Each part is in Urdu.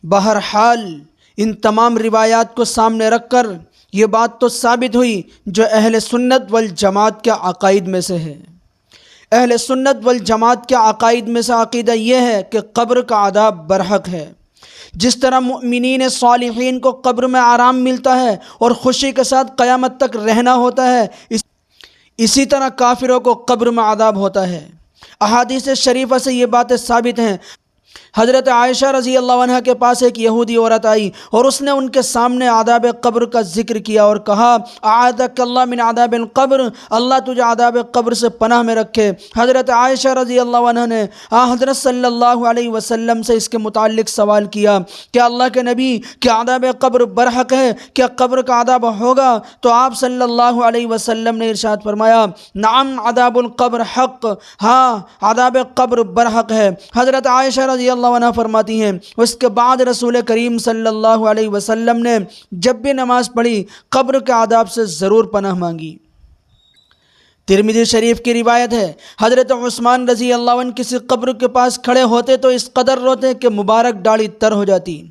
بہرحال ان تمام روایات کو سامنے رکھ کر یہ بات تو ثابت ہوئی جو اہل سنت والجماعت کے عقائد میں سے ہے۔ اہل سنت والجماعت کے عقائد میں سے عقیدہ یہ ہے کہ قبر کا عذاب برحق ہے۔ جس طرح مؤمنین صالحین کو قبر میں آرام ملتا ہے اور خوشی کے ساتھ قیامت تک رہنا ہوتا ہے، اسی طرح کافروں کو قبر میں عذاب ہوتا ہے۔ احادیث شریفہ سے یہ باتیں ثابت ہیں۔ حضرت عائشہ رضی اللہ عنہ کے پاس ایک یہودی عورت آئی اور اس نے ان کے سامنے عذاب قبر کا ذکر کیا اور کہا اعاذک اللہ من عذاب القبر، اللہ تجھے عذاب قبر سے پناہ میں رکھے۔ حضرت عائشہ رضی اللہ عنہ نے حضرت صلی اللہ علیہ وسلم سے اس کے متعلق سوال کیا کہ اللہ کے نبی، کیا عذاب قبر برحق ہے؟ کیا قبر کا عذاب ہوگا؟ تو آپ صلی اللہ علیہ وسلم نے ارشاد فرمایا نعم عذاب القبر حق، ہاں عذاب قبر برحق ہے۔ حضرت عائشہ رضی اللہ عنہ فرماتی ہیں اس کے بعد رسول کریم صلی اللہ علیہ وسلم نے جب بھی نماز پڑھی قبر کے عذاب سے ضرور پناہ مانگی۔ ترمذی شریف کی روایت ہے حضرت عثمان رضی اللہ عنہ کسی قبر کے پاس کھڑے ہوتے تو اس قدر روتے کہ مبارک داڑھی تر ہو جاتی۔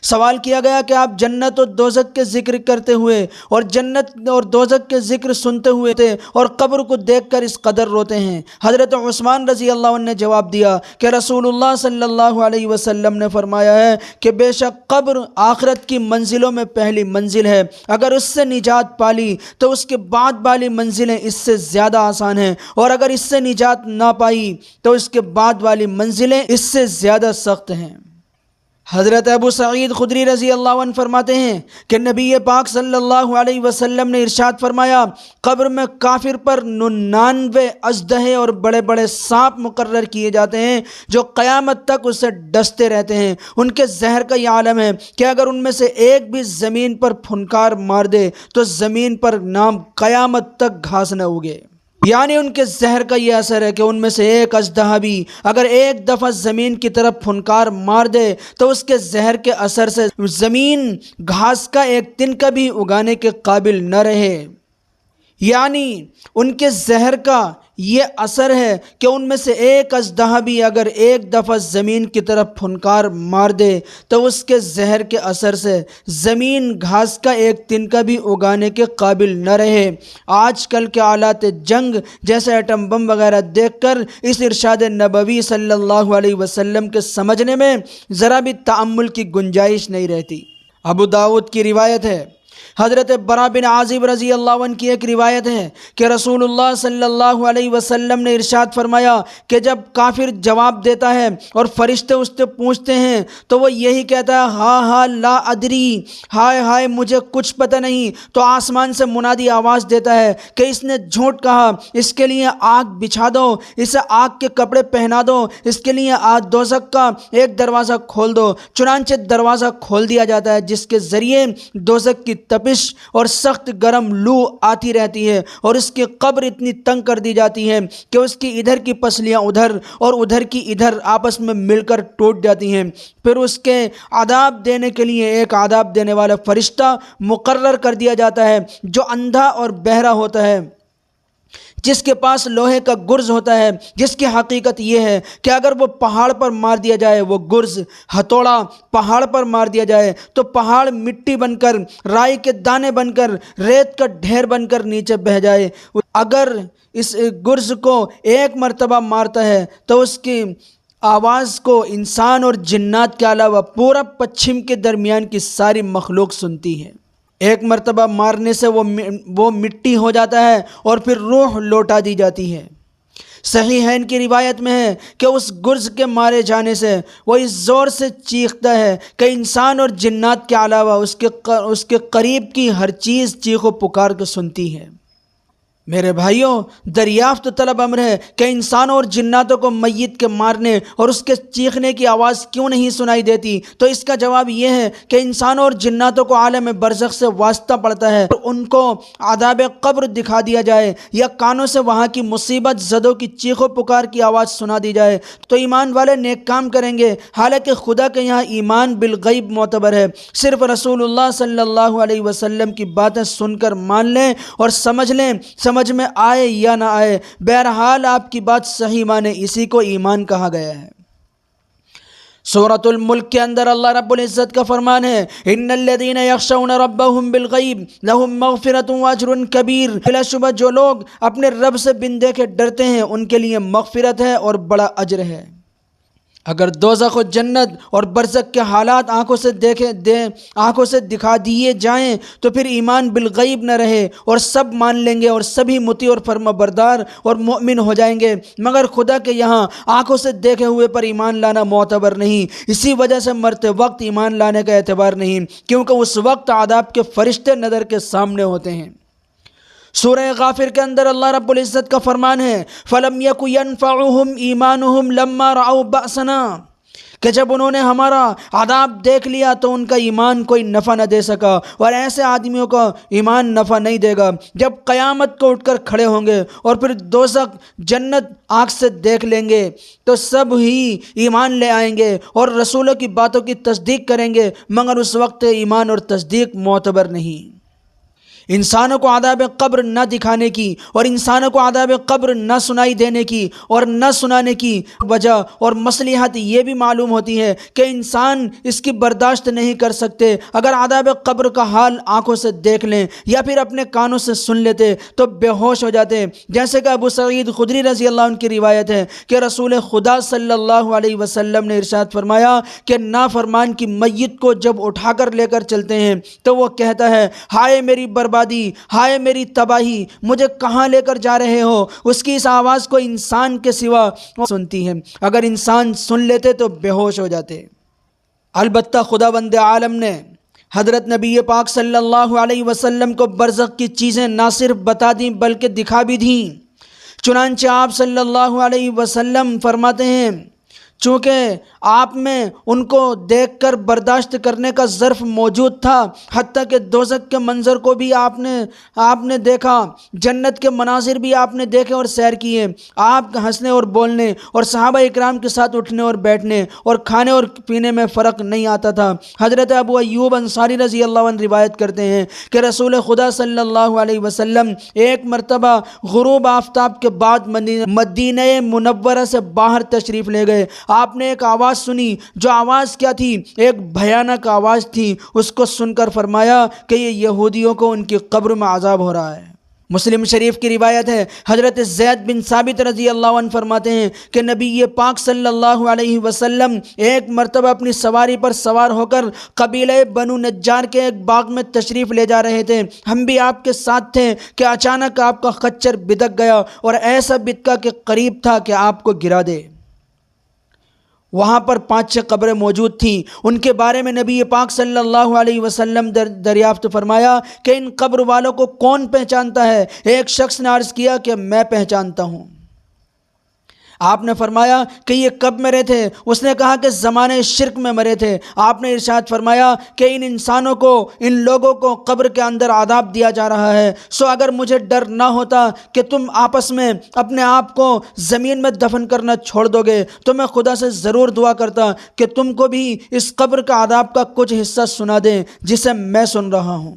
سوال کیا گیا کہ آپ جنت اور دوزخ کے ذکر کرتے ہوئے اور جنت اور دوزخ کے ذکر سنتے ہوئے تھے اور قبر کو دیکھ کر اس قدر روتے ہیں؟ حضرت عثمان رضی اللہ عنہ نے جواب دیا کہ رسول اللہ صلی اللہ علیہ وسلم نے فرمایا ہے کہ بے شک قبر آخرت کی منزلوں میں پہلی منزل ہے، اگر اس سے نجات پالی تو اس کے بعد والی منزلیں اس سے زیادہ آسان ہیں، اور اگر اس سے نجات نہ پائی تو اس کے بعد والی منزلیں اس سے زیادہ سخت ہیں۔ حضرت ابو سعید خدری رضی اللہ عنہ فرماتے ہیں کہ نبی پاک صلی اللہ علیہ وسلم نے ارشاد فرمایا قبر میں کافر پر 99 اژدہے اور بڑے بڑے سانپ مقرر کیے جاتے ہیں جو قیامت تک اسے ڈستے رہتے ہیں۔ ان کے زہر کا یہ عالم ہے کہ اگر ان میں سے ایک بھی زمین پر پھنکار مار دے تو زمین پر نام قیامت تک گھاس نہ اگے۔ یعنی ان کے زہر کا یہ اثر ہے کہ ان میں سے ایک اژدہا بھی اگر ایک دفعہ زمین کی طرف پھنکار مار دے تو اس کے زہر کے اثر سے زمین گھاس کا ایک تنکا بھی اگانے کے قابل نہ رہے۔ یعنی ان کے زہر کا یہ اثر ہے کہ ان میں سے ایک اژدہا بھی اگر ایک دفعہ زمین کی طرف پھنکار مار دے تو اس کے زہر کے اثر سے زمین گھاس کا ایک تنکا بھی اگانے کے قابل نہ رہے۔ آج کل کے آلات جنگ جیسے ایٹم بم وغیرہ دیکھ کر اس ارشاد نبوی صلی اللہ علیہ وسلم کے سمجھنے میں ذرا بھی تأمل کی گنجائش نہیں رہتی۔ ابو داؤد کی روایت ہے، حضرت براء بن عازب رضی اللہ عنہ کی ایک روایت ہے کہ رسول اللہ صلی اللہ علیہ وسلم نے ارشاد فرمایا کہ جب کافر جواب دیتا ہے اور فرشتے اس سے پوچھتے ہیں تو وہ یہی کہتا ہے ہاں ہاں لا ادری، ہائے ہائے مجھے کچھ پتہ نہیں، تو آسمان سے منادی آواز دیتا ہے کہ اس نے جھوٹ کہا، اس کے لیے آگ بچھا دو، اسے آگ کے کپڑے پہنا دو، اس کے لیے دوزخ کا ایک دروازہ کھول دو۔ چنانچہ دروازہ کھول دیا جاتا ہے جس کے ذریعے دوزخ کی تپش اور سخت گرم لو آتی رہتی ہے اور اس کی قبر اتنی تنگ کر دی جاتی ہے کہ اس کی ادھر کی پسلیاں ادھر اور ادھر کی ادھر آپس میں مل کر ٹوٹ جاتی ہیں۔ پھر اس کے عذاب دینے کے لیے ایک عذاب دینے والا فرشتہ مقرر کر دیا جاتا ہے جو اندھا اور بہرا ہوتا ہے، جس کے پاس لوہے کا گرز ہوتا ہے، جس کی حقیقت یہ ہے کہ اگر وہ پہاڑ پر مار دیا جائے، وہ گرز ہتھوڑا پہاڑ پر مار دیا جائے تو پہاڑ مٹی بن کر، رائی کے دانے بن کر، ریت کا ڈھیر بن کر نیچے بہہ جائے۔ اگر اس گرز کو ایک مرتبہ مارتا ہے تو اس کی آواز کو انسان اور جنات کے علاوہ پورا پچھم کے درمیان کی ساری مخلوق سنتی ہے۔ ایک مرتبہ مارنے سے وہ مٹی ہو جاتا ہے اور پھر روح لوٹا دی جاتی ہے۔ صحیحین کی روایت میں ہے کہ اس گرز کے مارے جانے سے وہ اس زور سے چیختا ہے کہ انسان اور جنات کے علاوہ اس کے قریب کی ہر چیز چیخ و پکار کے سنتی ہے۔ میرے بھائیوں، دریافت طلب امر ہے کہ انسانوں اور جناتوں کو میت کے مارنے اور اس کے چیخنے کی آواز کیوں نہیں سنائی دیتی؟ تو اس کا جواب یہ ہے کہ انسانوں اور جناتوں کو عالم برزخ سے واسطہ پڑتا ہے اور ان کو عذاب قبر دکھا دیا جائے یا کانوں سے وہاں کی مصیبت زدوں کی چیخ و پکار کی آواز سنا دی جائے تو ایمان والے نیک کام کریں گے۔ حالانکہ خدا کے یہاں ایمان بالغیب معتبر ہے، صرف رسول اللہ صلی اللہ علیہ وسلم کی باتیں سن کر مان لیں اور سمجھ لیں، سمجھ میں آئے یا نہ آئے، بہرحال آپ کی بات صحیح مانے، اسی کو ایمان کہا گیا ہے۔ سورۃ الملک کے اندر اللہ رب العزت کا فرمان ہے، ان الذین یخشون ربهم بالغیب لهم مغفرۃ واجر کبیر، بلا شبہ جو لوگ اپنے رب سے بن دیکھے ڈرتے ہیں ان کے لیے مغفرت ہے اور بڑا اجر ہے۔ اگر دوزخ و جنت اور برزخ کے حالات آنکھوں سے دکھا دیے جائیں تو پھر ایمان بالغیب نہ رہے اور سب مان لیں گے اور سبھی مطیع اور فرما بردار اور مؤمن ہو جائیں گے، مگر خدا کے یہاں آنکھوں سے دیکھے ہوئے پر ایمان لانا معتبر نہیں۔ اسی وجہ سے مرتے وقت ایمان لانے کا اعتبار نہیں، کیونکہ اس وقت عذاب کے فرشتے نظر کے سامنے ہوتے ہیں۔ سورہ غافر کے اندر اللہ رب العزت کا فرمان ہے، فَلَمْ يَكُ يَنْفَعُهُمْ إِيمَانُهُمْ لَمَّا رَأَوْا بَأْسَنَا، کہ جب انہوں نے ہمارا عذاب دیکھ لیا تو ان کا ایمان کوئی نفع نہ دے سکا، اور ایسے آدمیوں کا ایمان نفع نہیں دے گا جب قیامت کو اٹھ کر کھڑے ہوں گے اور پھر دوزخ جنت آنکھ سے دیکھ لیں گے تو سب ہی ایمان لے آئیں گے اور رسولوں کی باتوں کی تصدیق کریں گے، مگر اس وقت ایمان اور تصدیق معتبر نہیں۔ انسانوں کو عذاب قبر نہ دکھانے کی اور انسانوں کو عذاب قبر نہ سنائی دینے کی اور نہ سنانے کی وجہ اور مصلحت یہ بھی معلوم ہوتی ہے کہ انسان اس کی برداشت نہیں کر سکتے۔ اگر عذاب قبر کا حال آنکھوں سے دیکھ لیں یا پھر اپنے کانوں سے سن لیتے تو بے ہوش ہو جاتے، جیسے کہ ابو سعید خدری رضی اللہ عنہ کی روایت ہے کہ رسول خدا صلی اللہ علیہ وسلم نے ارشاد فرمایا کہ نافرمان کی میت کو جب اٹھا کر لے کر چلتے ہیں تو وہ کہتا ہے، ہائے میری بربادی، ہائے میری تباہی، مجھے کہاں لے کر جا رہے ہو؟ اس کی اس آواز کو انسان کے سوا سنتی ہے، اگر انسان سن لیتے تو بے ہوش ہو جاتے۔ البتہ خداوند عالم نے حضرت نبی پاک صلی اللہ علیہ وسلم کو برزخ کی چیزیں نہ صرف بتا دیں بلکہ دکھا بھی دیں۔ چنانچہ آپ صلی اللہ علیہ وسلم فرماتے ہیں، چونکہ آپ میں ان کو دیکھ کر برداشت کرنے کا ظرف موجود تھا، حتیٰ کہ دوزخ کے منظر کو بھی آپ نے دیکھا، جنت کے مناظر بھی آپ نے دیکھے اور سیر کیے۔ آپ کا ہنسنے اور بولنے اور صحابہ اکرام کے ساتھ اٹھنے اور بیٹھنے اور کھانے اور پینے میں فرق نہیں آتا تھا۔ حضرت ابو ایوب انصاری رضی اللہ عنہ روایت کرتے ہیں کہ رسول خدا صلی اللہ علیہ وسلم ایک مرتبہ غروب آفتاب کے بعد مدینہ منورہ سے باہر تشریف لے گئے۔ آپ نے ایک آواز سنی، جو آواز کیا تھی؟ ایک بھیانک آواز تھی۔ اس کو سن کر فرمایا کہ یہ یہودیوں کو ان کی قبر میں عذاب ہو رہا ہے۔ مسلم شریف کی روایت ہے، حضرت زید بن ثابت رضی اللہ عنہ فرماتے ہیں کہ نبی پاک صلی اللہ علیہ وسلم ایک مرتبہ اپنی سواری پر سوار ہو کر قبیلہ بنو نجار کے ایک باغ میں تشریف لے جا رہے تھے، ہم بھی آپ کے ساتھ تھے کہ اچانک آپ کا خچر بدک گیا اور ایسا بدکا کہ قریب تھا کہ آپ کو گرا دے۔ وہاں پر 5-6 قبریں موجود تھیں، ان کے بارے میں نبی پاک صلی اللہ علیہ وسلم دریافت فرمایا کہ ان قبر والوں کو کون پہچانتا ہے؟ ایک شخص نے عرض کیا کہ میں پہچانتا ہوں۔ آپ نے فرمایا کہ یہ کب مرے تھے؟ اس نے کہا کہ زمانے شرک میں مرے تھے۔ آپ نے ارشاد فرمایا کہ ان انسانوں کو، ان لوگوں کو قبر کے اندر عذاب دیا جا رہا ہے، سو اگر مجھے ڈر نہ ہوتا کہ تم آپس میں اپنے آپ کو زمین میں دفن کرنا چھوڑ دو گے تو میں خدا سے ضرور دعا کرتا کہ تم کو بھی اس قبر کا عذاب کا کچھ حصہ سنا دیں جسے میں سن رہا ہوں۔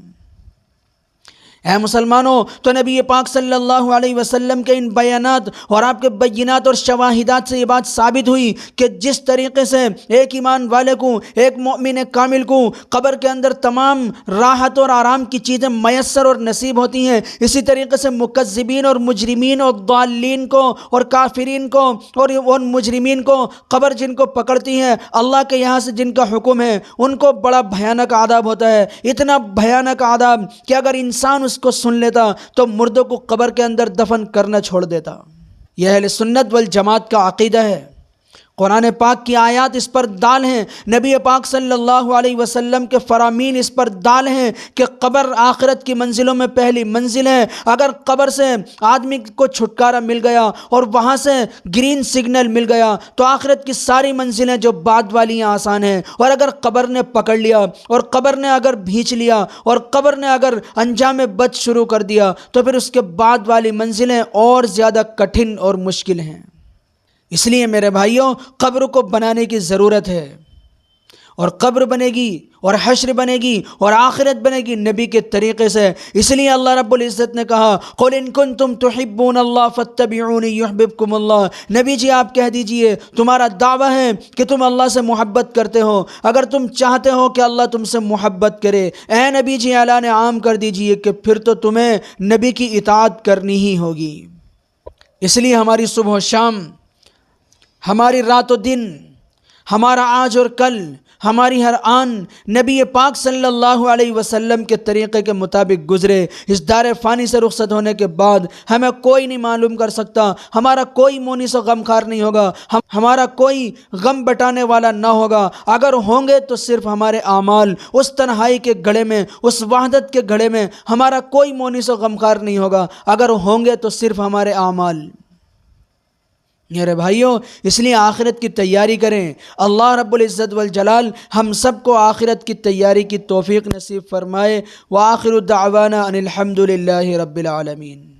اے مسلمانوں، تو نبی پاک صلی اللہ علیہ وسلم کے ان بیانات اور آپ کے بینات اور شواہدات سے یہ بات ثابت ہوئی کہ جس طریقے سے ایک ایمان والے کو، ایک مومن کامل کو قبر کے اندر تمام راحت اور آرام کی چیزیں میسر اور نصیب ہوتی ہیں، اسی طریقے سے مکذبین اور مجرمین اور ضالین کو اور کافرین کو اور ان مجرمین کو قبر جن کو پکڑتی ہے، اللہ کے یہاں سے جن کا حکم ہے، ان کو بڑا بھیانک عذاب ہوتا ہے۔ اتنا بھیانک عذاب کہ اگر انسان اس کو سن لیتا تو مردوں کو قبر کے اندر دفن کرنا چھوڑ دیتا۔ یہ اہل سنت والجماعت کا عقیدہ ہے۔ قرآن پاک کی آیات اس پر دال ہیں، نبی پاک صلی اللہ علیہ وسلم کے فرامین اس پر دال ہیں کہ قبر آخرت کی منزلوں میں پہلی منزل ہے۔ اگر قبر سے آدمی کو چھٹکارا مل گیا اور وہاں سے گرین سگنل مل گیا تو آخرت کی ساری منزلیں جو بعد والی ہیں آسان ہیں، اور اگر قبر نے پکڑ لیا اور قبر نے اگر بھینچ لیا اور قبر نے اگر انجام بد شروع کر دیا تو پھر اس کے بعد والی منزلیں اور زیادہ کٹھن اور مشکل ہیں۔ اس لیے میرے بھائیوں، قبر کو بنانے کی ضرورت ہے، اور قبر بنے گی اور حشر بنے گی اور آخرت بنے گی نبی کے طریقے سے۔ اس لیے اللہ رب العزت نے کہا قُلْ إِن كُنتُمْ تُحِبُّونَ اللَّهَ فَاتَّبِعُونِي يُحْبِبْكُمُ اللَّهُ، نبی جی آپ کہہ دیجئے تمہارا دعویٰ ہے کہ تم اللہ سے محبت کرتے ہو، اگر تم چاہتے ہو کہ اللہ تم سے محبت کرے، اے نبی جی اعلان عام کر دیجئے کہ پھر تو تمہیں نبی کی اطاعت کرنی ہی ہوگی۔ اس لیے ہماری صبح و شام، ہماری رات و دن، ہمارا آج اور کل، ہماری ہر آن نبی پاک صلی اللہ علیہ وسلم کے طریقے کے مطابق گزرے۔ اس دار فانی سے رخصت ہونے کے بعد ہمیں کوئی نہیں معلوم کر سکتا، ہمارا کوئی مونس و غمخوار نہیں ہوگا، ہمارا کوئی غم بٹانے والا نہ ہوگا۔ اگر ہوں گے تو صرف ہمارے اعمال، اس تنہائی کے گھڑے میں، اس وحدت کے گھڑے میں ہمارا کوئی مونس و غمخوار نہیں ہوگا، اگر ہوں گے تو صرف ہمارے اعمال۔ میرے بھائیوں، اس لیے آخرت کی تیاری کریں۔ اللہ رب العزت والجلال ہم سب کو آخرت کی تیاری کی توفیق نصیب فرمائے۔ وآخر دعوانا ان الحمد للہ رب العالمین۔